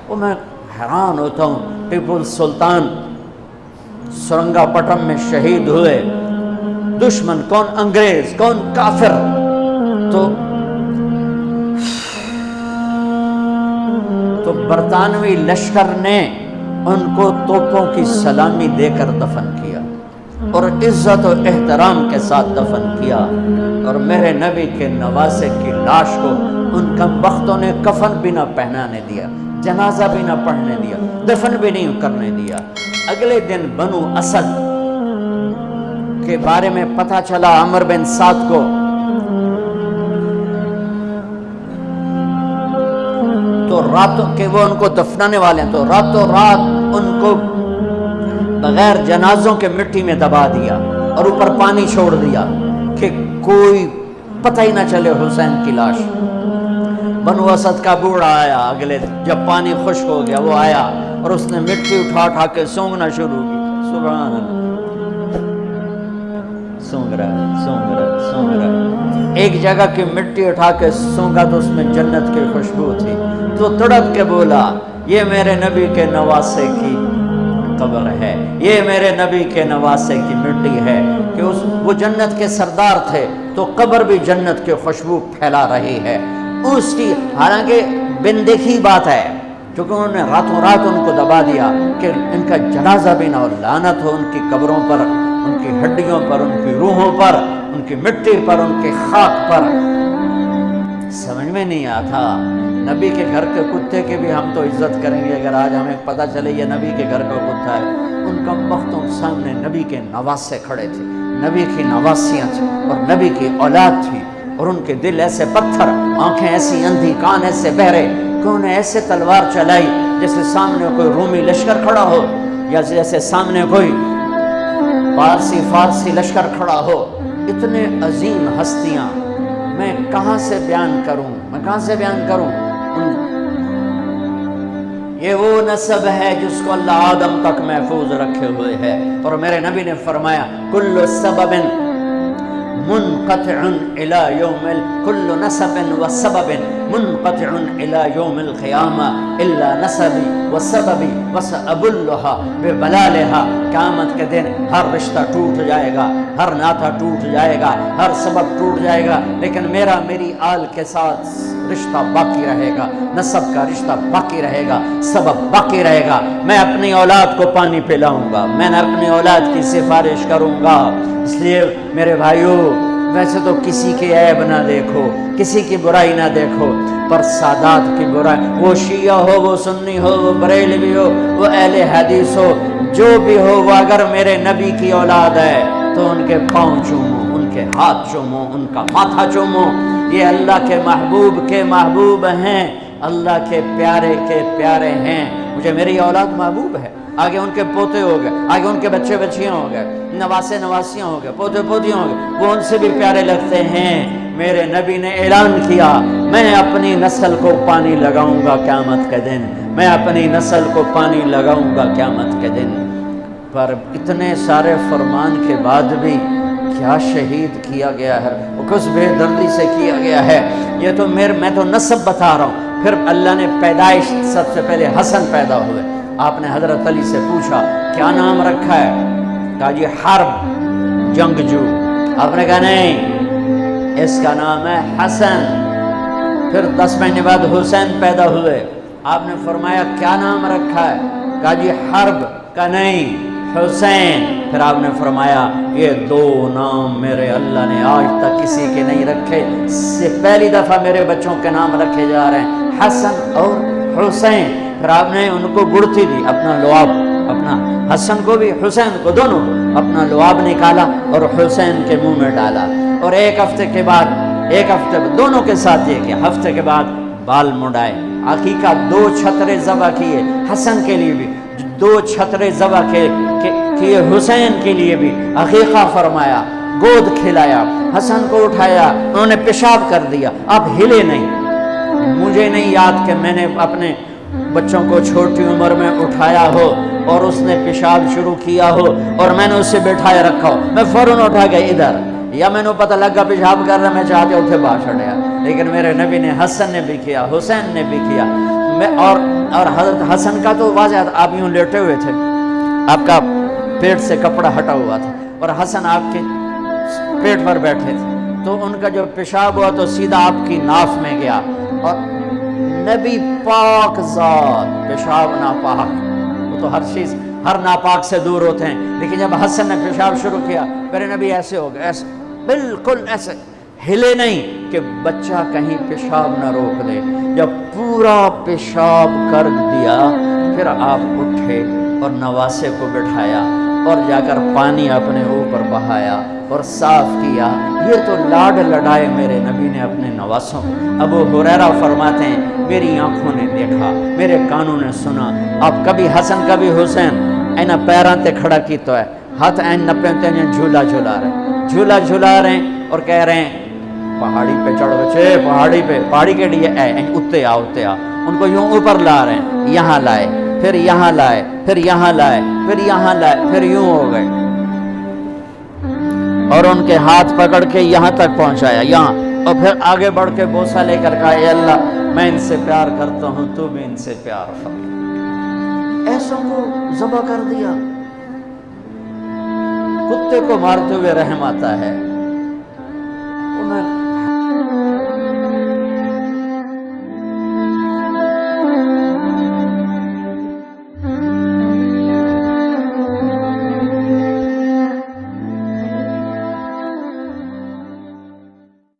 وہ میں حیران ہوتا ہوں، ٹیپو سلطان سرنگا پٹم میں شہید ہوئے، دشمن کون؟ انگریز، کون؟ کافر. تو برطانوی لشکر نے ان کو توپوں کی سلامی دے کر دفن کیا اور عزت و احترام کے ساتھ دفن کیا، اور میرے نبی کے نواسے کی لاش کو ان کم بختوں نے کفن بھی نہ پہنانے دیا، جنازہ بھی نہ پڑھنے دیا، دفن بھی نہیں کرنے دیا. اگلے دن بنو اسد کے بارے میں پتہ چلا عمر بن سعد کو، تو راتوں کہ وہ ان کو دفنانے والے ہیں، تو راتوں رات ان کو بغیر جنازوں کے مٹی میں دبا دیا اور اوپر پانی چھوڑ دیا کہ کوئی پتہ ہی نہ چلے حسین کی لاش. بنو اسد کا بوڑھا آیا اگلے دن، جب پانی خشک ہو گیا وہ آیا اور اس نے مٹی اٹھا کے سونگنا شروع کی. سبحان اللہ، سونگ رہا. ایک جگہ کی مٹی اٹھا کے سونگا تو اس میں جنت کی خوشبو تھی، تو تڑپ کے بولا یہ میرے نبی کے نواسے کی قبر ہے، یہ میرے نبی کے نواسے کی مٹی ہے. کہ وہ جنت کے سردار تھے تو قبر بھی جنت کی خوشبو پھیلا رہی ہے. اس کی حالانکہ بن دیکھی بات ہے، کیونکہ انہوں نے راتوں رات ان کو دبا دیا کہ ان کا جنازہ بھی نہ ہو. لعنت ہو ان کی قبروں پر، ان کی ہڈیوں پر، ان کی روحوں پر، ان کی مٹی پر، ان کی خاک پر. سمجھ میں نہیں آتا. نبی کے گھر کے کتے کی بھی ہم تو عزت کریں گے اگر آج ہمیں پتہ چلے یہ نبی کے گھر کا کتا ہے. ان کم بختوں سامنے نبی کے نواسے کھڑے تھے، نبی کی نواسیاں تھیں اور نبی کی اولاد تھی، اور ان کے دل ایسے پتھر، آنکھیں ایسی اندھی، کان ایسے بہرے کہ انہیں ایسے تلوار چلائی جیسے سامنے کوئی رومی لشکر کھڑا ہو، یا جیسے سامنے کوئی فارسی لشکر کھڑا ہو. اتنے عظیم ہستیاں میں کہاں سے بیان کروں. یہ وہ نسب ہے جس کو اللہ آدم تک محفوظ رکھے ہوئے ہے. اور میرے نبی نے فرمایا کل سبب منقطع الى یوم کل نسب وسبب منقطع الى یوم القیامہ الا نسبی وسببی وسأبلھا ببلالھا. قیامت کے دن ہر رشتہ ٹوٹ جائے گا، ہر ناطہ ٹوٹ جائے گا، ہر سبب ٹوٹ جائے گا، لیکن میری آل کے ساتھ رشتہ باقی رہے گا، نسب کا رشتہ باقی رہے گا، سبب باقی رہے گا. میں اپنی اولاد کو پانی پلاؤں گا، میں نے اپنی اولاد کی سفارش کروں گا. اس لیے میرے بھائیوں، ویسے تو کسی کے عیب نہ دیکھو، کسی کی برائی نہ دیکھو، پر سادات کی برائی، وہ شیعہ ہو، وہ سنی ہو، وہ بریلوی ہو، وہ اہل حدیث ہو، جو بھی ہو، وہ اگر میرے نبی کی اولاد ہے تو ان کے پاؤں چومو، ان کے ہاتھ چومو، ان کا ماتھا چومو. یہ اللہ کے محبوب ہیں، اللہ کے پیارے ہیں. مجھے میری اولاد محبوب ہے، آگے ان کے پوتے ہو گئے، آگے ان کے بچے بچیاں ہو گئے، نواسیاں ہو گئے، پوتے پوتیاں ہو گئے، وہ ان سے بھی پیارے لگتے ہیں. میرے نبی نے اعلان کیا میں اپنی نسل کو پانی لگاؤں گا قیامت کے دن، میں اپنی نسل کو پانی لگاؤں گا قیامت کے دن. پر اتنے سارے فرمان کے بعد بھی کیا شہید کیا گیا ہے، وہ کس بے دردی سے کیا گیا ہے. یہ تو میں تو نسب بتا رہا ہوں. پھر اللہ نے پیدائش، سب سے پہلے حسن پیدا ہوئے. آپ نے حضرت علی سے پوچھا کیا نام رکھا ہے؟ کہا جی حرب، جنگجو. آپ نے کہا نہیں، اس کا نام ہے حسن. پھر 10 مہینے بعد حسین پیدا ہوئے. آپ نے فرمایا کیا نام رکھا ہے؟ کہا جی حرب. کہا نہیں، حسین. پھر آپ نے فرمایا یہ 2 نام میرے اللہ نے آج تک کسی کے نہیں رکھے، سے پہلی دفعہ میرے بچوں کے نام رکھے جا رہے ہیں، حسن اور حسین. پھر آپ نے ان کو گڑتی دی، اپنا لعاب، اپنا حسن کو بھی حسین کو، دونوں کو اپنا لعاب نکالا اور حسین کے منہ میں ڈالا. اور ایک ہفتے دونوں کے ساتھ یہ کیا، ہفتے کے بعد بال مڈائے، عقیقہ 2 چھترے ذبح کیے حسن کے لیے بھی، 2 چھترے ذبح کیے حسین کے لیے بھی. عقیقہ فرمایا، گود کھلایا، حسن کو اٹھایا، انہوں نے پیشاب کر دیا، آپ ہلے نہیں. مجھے نہیں یاد کہ میں نے اپنے بچوں کو چھوٹی عمر میں اٹھایا ہو اور اس نے پیشاب شروع کیا ہو اور میں نے اسے بٹھائے رکھا ہو، میں فوراً اٹھا گیا ادھر، یا میں نے پتہ لگا پیشاب کر رہا، میں چاہتے اتھے باہر چڑھ گیا. لیکن میرے نبی نے، حسن نے بھی کیا، حسین نے بھی کیا. اور حضرت حسن کا تو واضح تھا، آپ یوں لیٹے ہوئے تھے، آپ کا پیٹ سے کپڑا ہٹا ہوا تھا، اور حسن آپ کے پیٹ پر بیٹھے تھے، تو ان کا جو پیشاب ہوا تو سیدھا آپ کی ناف میں گیا، اور نبی پاک ذات پیشاب ناپاک، وہ تو ہر چیز ہر ناپاک سے دور ہوتے ہیں، لیکن جب حسن نے پیشاب شروع کیا میرے نبی ایسے ہو گئے، ایسے بالکل ایسے ہلے نہیں کہ بچہ کہیں پیشاب نہ روک دے، جب پورا پیشاب کر دیا پھر آپ اٹھے اور نواسے کو بٹھایا اور جا کر پانی اپنے اوپر بہایا اور صاف کیا۔ یہ تو لاڈ لڑائے میرے نبی نے اپنے نواسوں کو۔ ابو ہریرہ فرماتے ہیں میری آنکھوں نے دیکھا، میرے کانوں نے سنا، آپ کبھی حسن کبھی حسین اینا پیران تے کھڑا کی تو ہے، ہاتھ این نپے تے جھولا جھولا رہے ہیں اور کہہ رہے ہیں پہاڑی پہ چڑھ بچے، پہاڑی کے لیے اتے آ ان کو یوں اوپر لا رہے ہیں، یہاں لائے، پھر یہاں لائے، پھر یہاں لائے، پھر یہاں لائے، پھر یوں ہو گئے، اور ان کے ہاتھ پکڑ کے یہاں تک پہنچایا، یہاں، اور پھر آگے بڑھ کے بوسہ لے کر کہا اے اللہ میں ان سے پیار کرتا ہوں، تو بھی ان سے پیار فرما۔ ایسوں کو ذبح کر دیا۔ کتے کو مارتے ہوئے رحم آتا ہے،